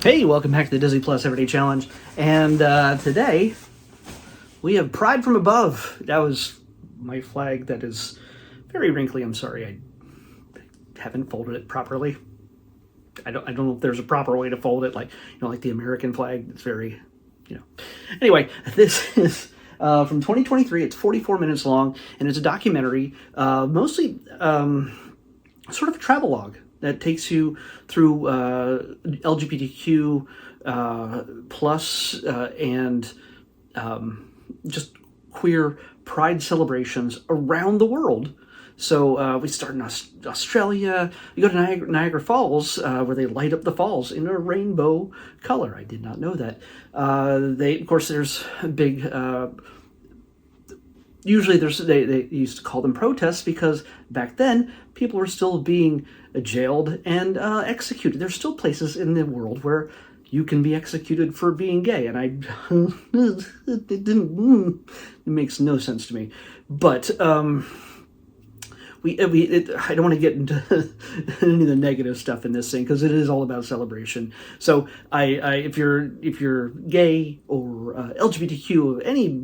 Hey, welcome back to the Disney Plus Everyday Challenge. And today we have Pride from Above. That was my flag that is very wrinkly. I'm sorry, I haven't folded it properly. I don't know if there's a proper way to fold it, like like the American flag. It's very, Anyway, this is from 2023. It's 44 minutes long, and it's a documentary, mostly sort of a travelogue that takes you through LGBTQ plus and just queer pride celebrations around the world. So we start in Australia. You go to Niagara Falls, where they light up the falls in a rainbow color. I did not know that. Of course, there's a big. Usually, they used to call them protests because back then people were still being jailed and executed. There's still places in the world where you can be executed for being gay, and it makes no sense to me. But I don't want to get into any of the negative stuff in this thing because it is all about celebration. So if you're gay or LGBTQ, any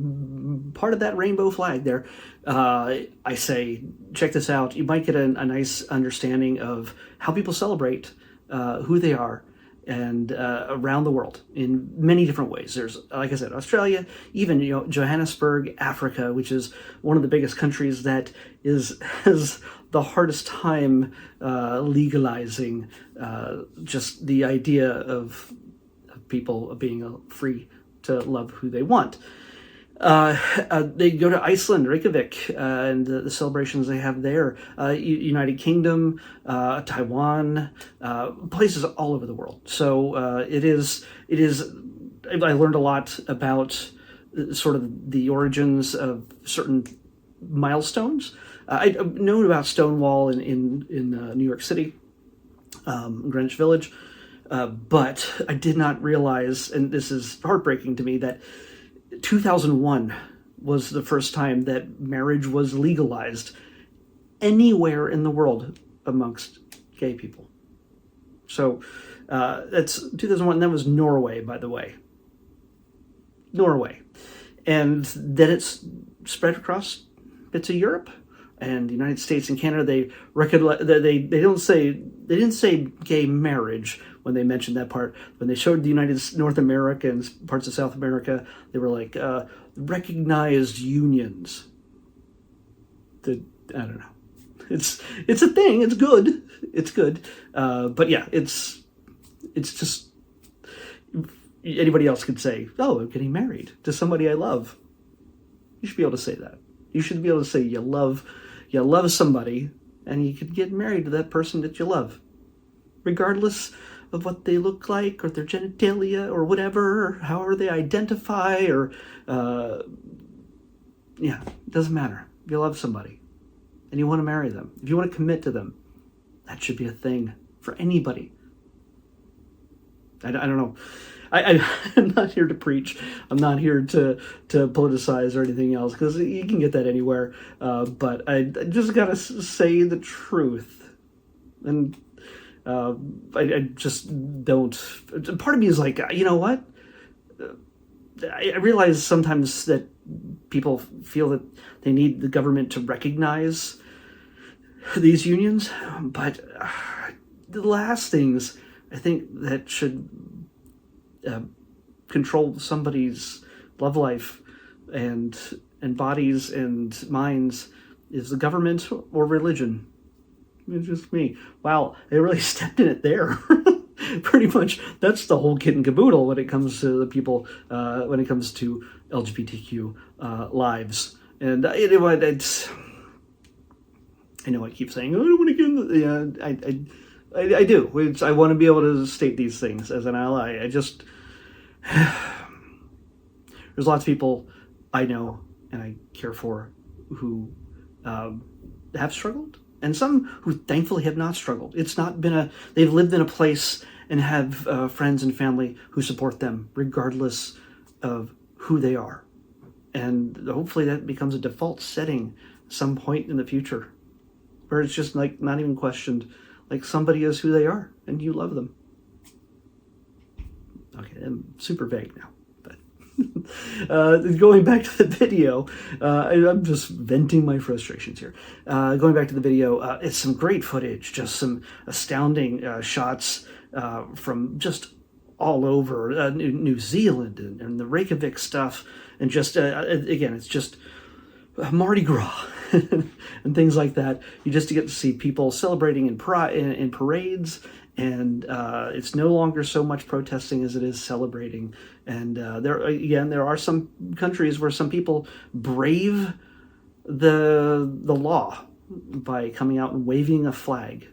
part of that rainbow flag there, I say check this out. You might get a nice understanding of how people celebrate who they are and around the world in many different ways. There's, like I said, Australia, even Johannesburg, Africa, which is one of the biggest countries that has the hardest time legalizing just the idea of people being free to love who they want. They go to Iceland, Reykjavik, and the celebrations they have there. United Kingdom, Taiwan, places all over the world. So it is. I learned a lot about sort of the origins of certain milestones. I've known about Stonewall in New York City, Greenwich Village, but I did not realize, and this is heartbreaking to me, that 2001 was the first time that marriage was legalized anywhere in the world amongst gay people. So that's 2001. That was Norway, by the way. Norway. And then it's spread across bits of Europe and the United States and Canada. They didn't say gay marriage when they mentioned that part. When they showed the North America and parts of South America, they were like recognized unions. I don't know. It's a thing. It's good. It's good. But yeah, it's just anybody else could say, "Oh, I'm getting married to somebody I love." You should be able to say that. You should be able to say you love somebody, and you could get married to that person that you love, regardless of what they look like or their genitalia or whatever, or however they identify, or it doesn't matter. If you love somebody and you want to marry them, if you want to commit to them, that should be a thing for anybody. I don't know. I'm not here to preach. I'm not here to politicize or anything else, because you can get that anywhere. But I just gotta say the truth, and I just don't. Part of me is like, you know what? I realize sometimes that people feel that they need the government to recognize these unions, but the last things I think that should control somebody's love life and bodies and minds is the government or religion. It's just me. Wow, I really stepped in it there. Pretty much, that's the whole kit and caboodle when it comes to the people, when it comes to LGBTQ lives. And it's. I know I keep saying, oh, I don't want to get into. Yeah, I do. I want to be able to state these things as an ally. There's lots of people I know and I care for who have struggled, and some who thankfully have not struggled. It's not been they've lived in a place and have friends and family who support them regardless of who they are. And hopefully that becomes a default setting some point in the future, where it's just like not even questioned, like somebody is who they are and you love them. Okay, I'm super vague now. Going back to the video, I'm just venting my frustrations here. Going back to the video, it's some great footage, just some astounding shots from just all over New Zealand and the Reykjavik stuff, and just again, it's just Mardi Gras and things like that. You just get to see people celebrating in parades, and it's no longer so much protesting as it is celebrating. And there are some countries where some people brave the law by coming out and waving a flag.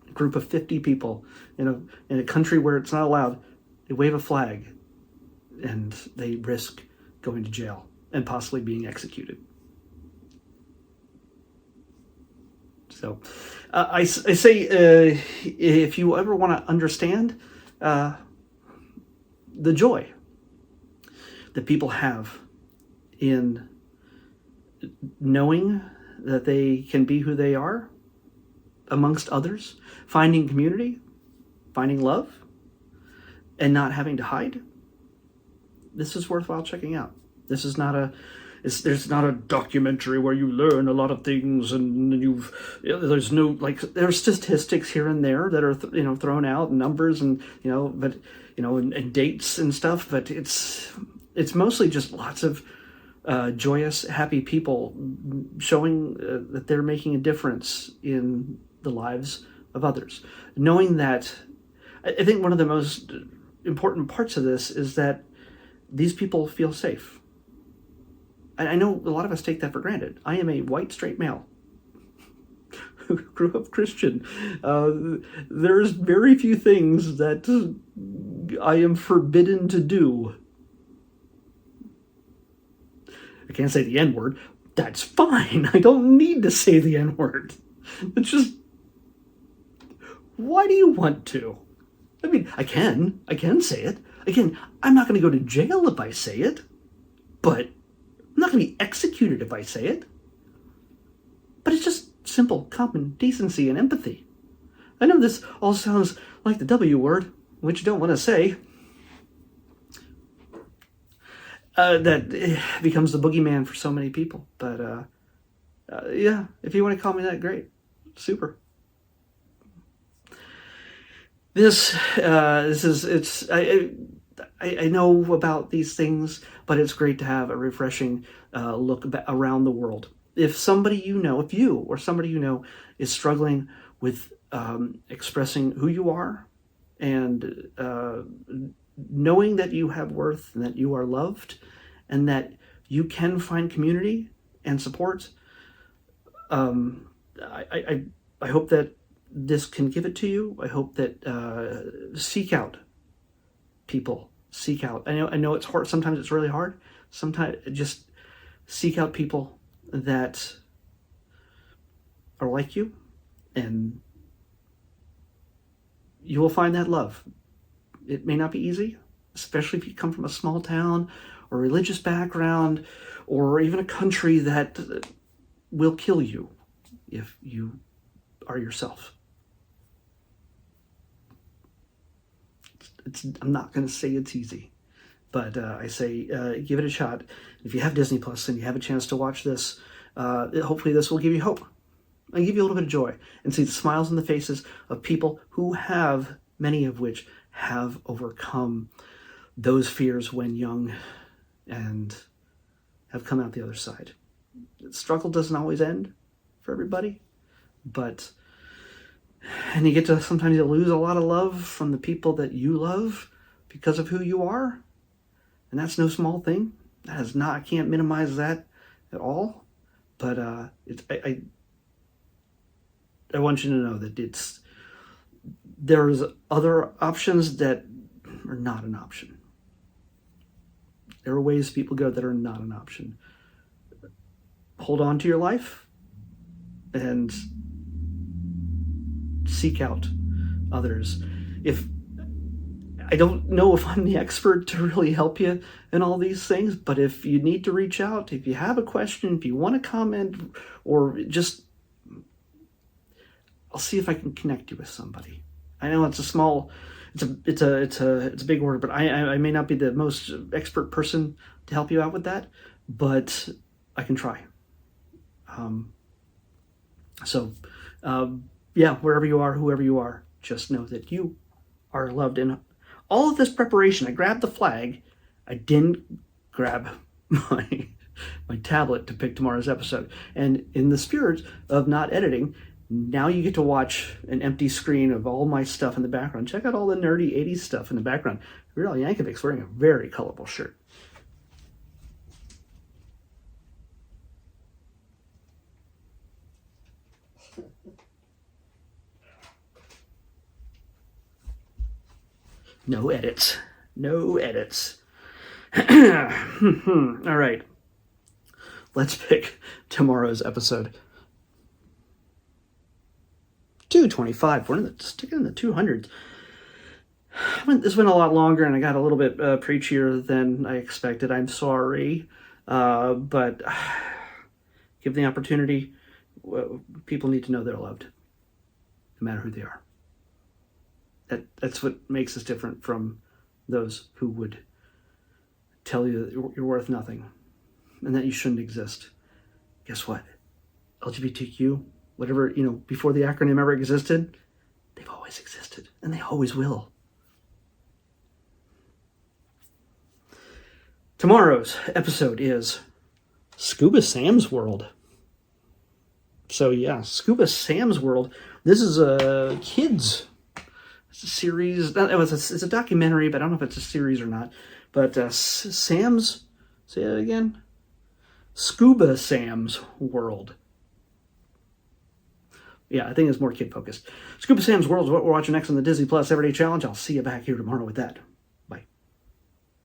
A group of 50 people in a country where it's not allowed, they wave a flag, and they risk going to jail and possibly being executed. So I say, if you ever want to understand the joy that people have in knowing that they can be who they are amongst others, finding community, finding love, and not having to hide, this is worthwhile checking out. This is not there's not a documentary where you learn a lot of things and there's no, like, there's statistics here and there that are thrown out, numbers and and dates and stuff, but it's mostly just lots of joyous, happy people showing that they're making a difference in the lives of others. Knowing that, I think one of the most important parts of this is that these people feel safe. I know a lot of us take that for granted. I am a white, straight male who grew up Christian. There's very few things that I am forbidden to do. I can't say the N-word. That's fine. I don't need to say the N-word. It's just, why do you want to? I mean, I can say it. Again, I'm not going to go to jail if I say it, but I'm not going to be executed if I say it. But it's just simple, common decency and empathy. I know this all sounds like the W word, which you don't want to say. That becomes the boogeyman for so many people. But yeah, if you want to call me that, great. Super. I know about these things, but it's great to have a refreshing look around the world. If somebody if you or somebody you know is struggling with expressing who you are and knowing that you have worth and that you are loved and that you can find community and support, I hope that this can give it to you. I hope that seek out people. Seek out. I know it's hard. Sometimes it's really hard. Sometimes just seek out people that are like you, and you will find that love. It may not be easy, especially if you come from a small town or religious background or even a country that will kill you if you are yourself. I'm not going to say it's easy, but I say give it a shot. If you have Disney Plus and you have a chance to watch this, hopefully this will give you hope and give you a little bit of joy and see the smiles on the faces of people who have, many of which have overcome those fears when young and have come out the other side. The struggle doesn't always end for everybody, and you get to sometimes lose a lot of love from the people that you love because of who you are. And that's no small thing. I can't minimize that at all. But I want you to know that there's other options that are not an option. There are ways people go that are not an option. Hold on to your life and seek out others. If I don't know if I'm the expert to really help you in all these things, but if you need to reach out, if you have a question, if you want to comment, or just, I'll see if I can connect you with somebody. I know it's a small it's a big order, but I may not be the most expert person to help you out with that, but I can try. So, yeah, wherever you are, whoever you are, just know that you are loved. And all of this preparation, I grabbed the flag. I didn't grab my tablet to pick tomorrow's episode. And in the spirit of not editing, now you get to watch an empty screen of all my stuff in the background. Check out all the nerdy 80s stuff in the background. Weird Al Yankovic's wearing a very colorful shirt. No edits. No edits. All right. Let's pick tomorrow's episode. 225. We're sticking in the 200s. This went a lot longer, and I got a little bit preachier than I expected. I'm sorry. But give the opportunity. People need to know they're loved, no matter who they are. That's what makes us different from those who would tell you that you're worth nothing and that you shouldn't exist. Guess what? LGBTQ, whatever, before the acronym ever existed, they've always existed, and they always will. Tomorrow's episode is Scuba Sam's World. So yeah, Scuba Sam's World. This is a kids series. It's a documentary, but I don't know if it's a series or not. But Sam's, say it again, Scuba Sam's World. Yeah, I think it's more kid focused. Scuba Sam's World is what we're watching next on the Disney Plus Everyday Challenge. I'll see you back here tomorrow with that.